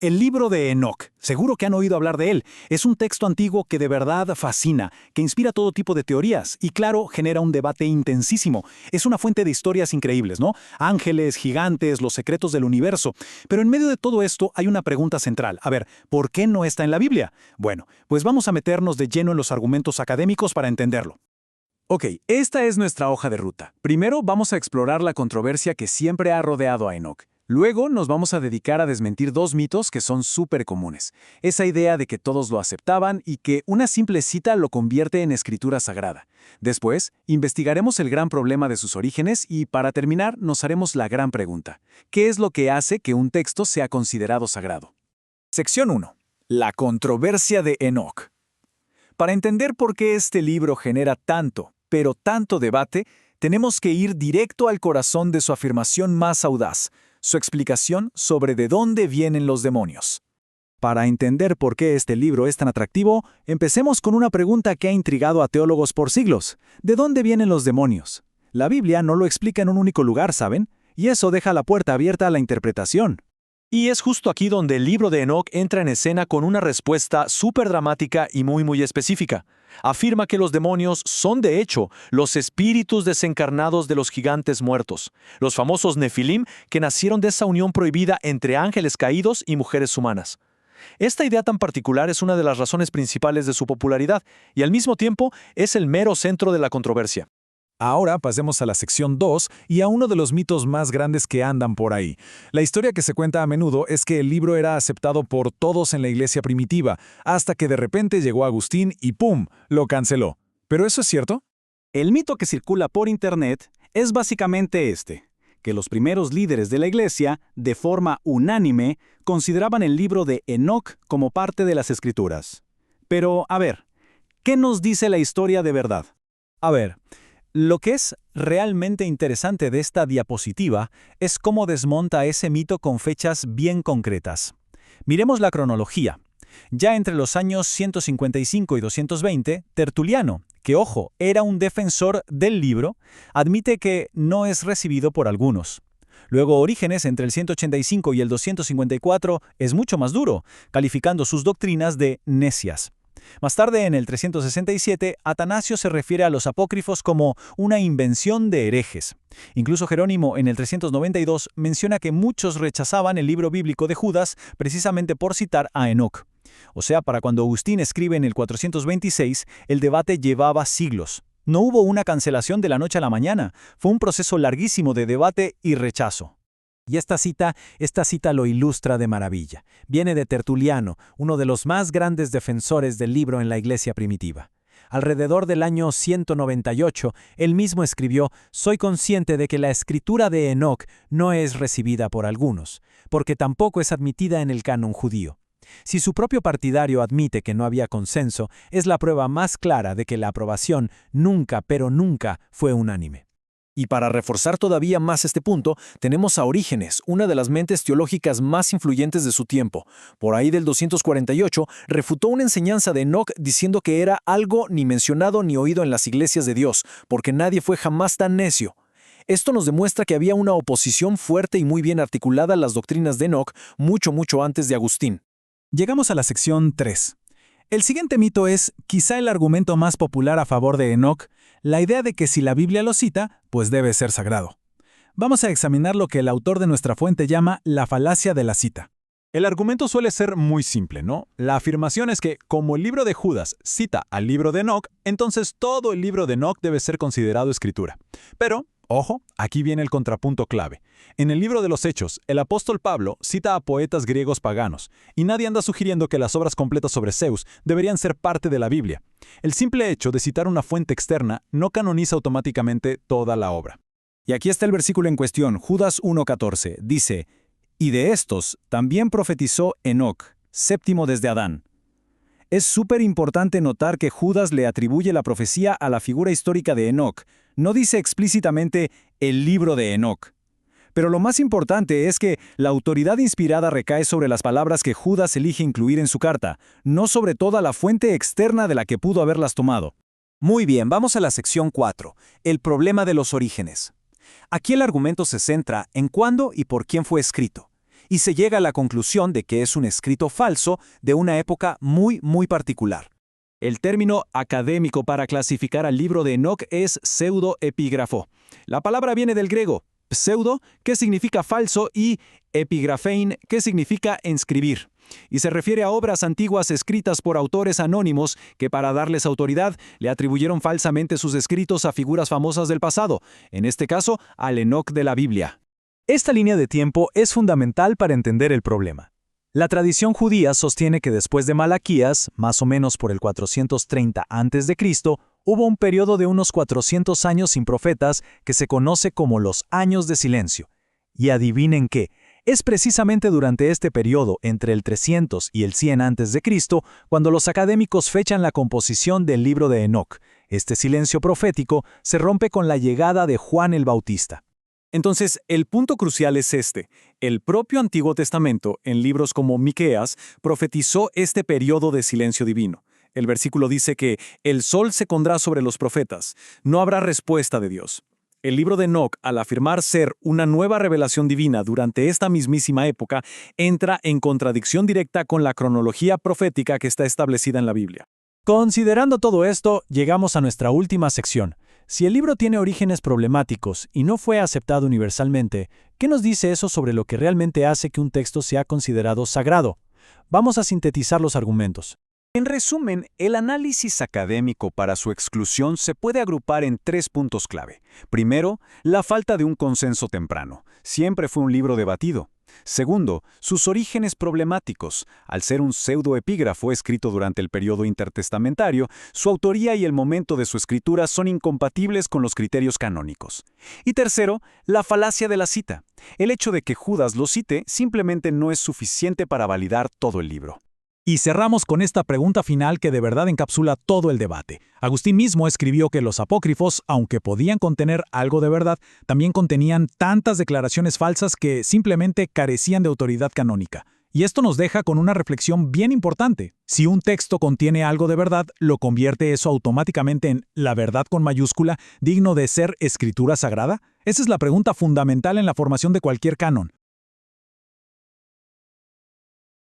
El libro de Enoc, seguro que han oído hablar de él. Es un texto antiguo que de verdad fascina, que inspira todo tipo de teorías y, claro, genera un debate intensísimo. Es una fuente de historias increíbles, ¿no? Ángeles, gigantes, los secretos del universo. Pero en medio de todo esto hay una pregunta central. A ver, ¿por qué no está en la Biblia? Bueno, pues vamos a meternos de lleno en los argumentos académicos para entenderlo. Ok, esta es nuestra hoja de ruta. Primero vamos a explorar la controversia que siempre ha rodeado a Enoc. Luego nos vamos a dedicar a desmentir dos mitos que son súper comunes. Esa idea de que todos lo aceptaban y que una simple cita lo convierte en escritura sagrada. Después, investigaremos el gran problema de sus orígenes y, para terminar, nos haremos la gran pregunta. ¿Qué es lo que hace que un texto sea considerado sagrado? Sección 1. La controversia de Enoc. Para entender por qué este libro genera tanto, pero tanto debate, tenemos que ir directo al corazón de su afirmación más audaz, su explicación sobre de dónde vienen los demonios. Para entender por qué este libro es tan atractivo, empecemos con una pregunta que ha intrigado a teólogos por siglos. ¿De dónde vienen los demonios? La Biblia no lo explica en un único lugar, ¿saben? Y eso deja la puerta abierta a la interpretación. Y es justo aquí donde el libro de Enoc entra en escena con una respuesta súper dramática y muy específica. Afirma que los demonios son, de hecho, los espíritus desencarnados de los gigantes muertos, los famosos Nefilim que nacieron de esa unión prohibida entre ángeles caídos y mujeres humanas. Esta idea tan particular es una de las razones principales de su popularidad y al mismo tiempo es el mero centro de la controversia. Ahora pasemos a la sección 2 y a uno de los mitos más grandes que andan por ahí. La historia que se cuenta a menudo es que el libro era aceptado por todos en la iglesia primitiva, hasta que de repente llegó Agustín y ¡pum!, lo canceló. ¿Pero eso es cierto? El mito que circula por Internet es básicamente que los primeros líderes de la iglesia, de forma unánime, consideraban el libro de Enoc como parte de las Escrituras. Pero, a ver, ¿qué nos dice la historia de verdad? A ver, lo que es realmente interesante de esta diapositiva es cómo desmonta ese mito con fechas bien concretas. Miremos la cronología. Ya entre los años 155 y 220, Tertuliano, que ojo, era un defensor del libro, admite que no es recibido por algunos. Luego Orígenes, entre el 185 y el 254, es mucho más duro, calificando sus doctrinas de necias. Más tarde, en el 367, Atanasio se refiere a los apócrifos como una invención de herejes. Incluso Jerónimo, en el 392, menciona que muchos rechazaban el libro bíblico de Judas precisamente por citar a Enoc. O sea, para cuando Agustín escribe en el 426, el debate llevaba siglos. No hubo una cancelación de la noche a la mañana, fue un proceso larguísimo de debate y rechazo. Y esta cita lo ilustra de maravilla. Viene de Tertuliano, uno de los más grandes defensores del libro en la iglesia primitiva. Alrededor del año 198, él mismo escribió: «Soy consciente de que la escritura de Enoc no es recibida por algunos, porque tampoco es admitida en el canon judío». Si su propio partidario admite que no había consenso, es la prueba más clara de que la aprobación nunca, pero nunca, fue unánime. Y para reforzar todavía más este punto, tenemos a Orígenes, una de las mentes teológicas más influyentes de su tiempo. Por ahí del 248, refutó una enseñanza de Enoc diciendo que era algo ni mencionado ni oído en las iglesias de Dios, porque nadie fue jamás tan necio. Esto nos demuestra que había una oposición fuerte y muy bien articulada a las doctrinas de Enoc mucho antes de Agustín. Llegamos a la sección 3. El siguiente mito es quizá el argumento más popular a favor de Enoc, la idea de que si la Biblia lo cita, pues debe ser sagrado. Vamos a examinar lo que el autor de nuestra fuente llama la falacia de la cita. El argumento suele ser muy simple, ¿no? La afirmación es que, como el libro de Judas cita al libro de Enoc, entonces todo el libro de Enoc debe ser considerado escritura. Pero, ojo, aquí viene el contrapunto clave. En el libro de los Hechos, el apóstol Pablo cita a poetas griegos paganos, y nadie anda sugiriendo que las obras completas sobre Zeus deberían ser parte de la Biblia. El simple hecho de citar una fuente externa no canoniza automáticamente toda la obra. Y aquí está el versículo en cuestión, Judas 1:14, dice: «Y de estos también profetizó Enoc, séptimo desde Adán». Es súper importante notar que Judas le atribuye la profecía a la figura histórica de Enoc. No dice explícitamente el libro de Enoc. Pero lo más importante es que la autoridad inspirada recae sobre las palabras que Judas elige incluir en su carta, no sobre toda la fuente externa de la que pudo haberlas tomado. Muy bien, vamos a la sección 4, el problema de los orígenes. Aquí el argumento se centra en cuándo y por quién fue escrito. y se llega a la conclusión de que es un escrito falso de una época muy particular. El término académico para clasificar al libro de Enoc es pseudoepígrafo. La palabra viene del griego pseudo, que significa falso, y epigrafein, que significa inscribir. Y se refiere a obras antiguas escritas por autores anónimos que para darles autoridad le atribuyeron falsamente sus escritos a figuras famosas del pasado, en este caso al Enoc de la Biblia. Esta línea de tiempo es fundamental para entender el problema. La tradición judía sostiene que después de Malaquías, más o menos por el 430 a.C., hubo un periodo de unos 400 años sin profetas que se conoce como los años de silencio. Y adivinen qué, es precisamente durante este periodo, entre el 300 y el 100 a.C., cuando los académicos fechan la composición del libro de Enoc. Este silencio profético se rompe con la llegada de Juan el Bautista. Entonces, el punto crucial es este. El propio Antiguo Testamento, en libros como Miqueas, profetizó este periodo de silencio divino. El versículo dice que el sol se pondrá sobre los profetas. No habrá respuesta de Dios. El libro de Enoc, al afirmar ser una nueva revelación divina durante esta mismísima época, entra en contradicción directa con la cronología profética que está establecida en la Biblia. Considerando todo esto, llegamos a nuestra última sección. Si el libro tiene orígenes problemáticos y no fue aceptado universalmente, ¿qué nos dice eso sobre lo que realmente hace que un texto sea considerado sagrado? Vamos a sintetizar los argumentos. En resumen, el análisis académico para su exclusión se puede agrupar en 3 puntos clave. Primero, la falta de un consenso temprano. Siempre fue un libro debatido. Segundo, sus orígenes problemáticos. Al ser un pseudoepígrafo escrito durante el periodo intertestamentario, su autoría y el momento de su escritura son incompatibles con los criterios canónicos. Y tercero, la falacia de la cita. El hecho de que Judas lo cite simplemente no es suficiente para validar todo el libro. Y cerramos con esta pregunta final que de verdad encapsula todo el debate. Agustín mismo escribió que los apócrifos, aunque podían contener algo de verdad, también contenían tantas declaraciones falsas que simplemente carecían de autoridad canónica. Y esto nos deja con una reflexión bien importante. Si un texto contiene algo de verdad, ¿lo convierte eso automáticamente en la verdad con mayúscula, digno de ser escritura sagrada? Esa es la pregunta fundamental en la formación de cualquier canon.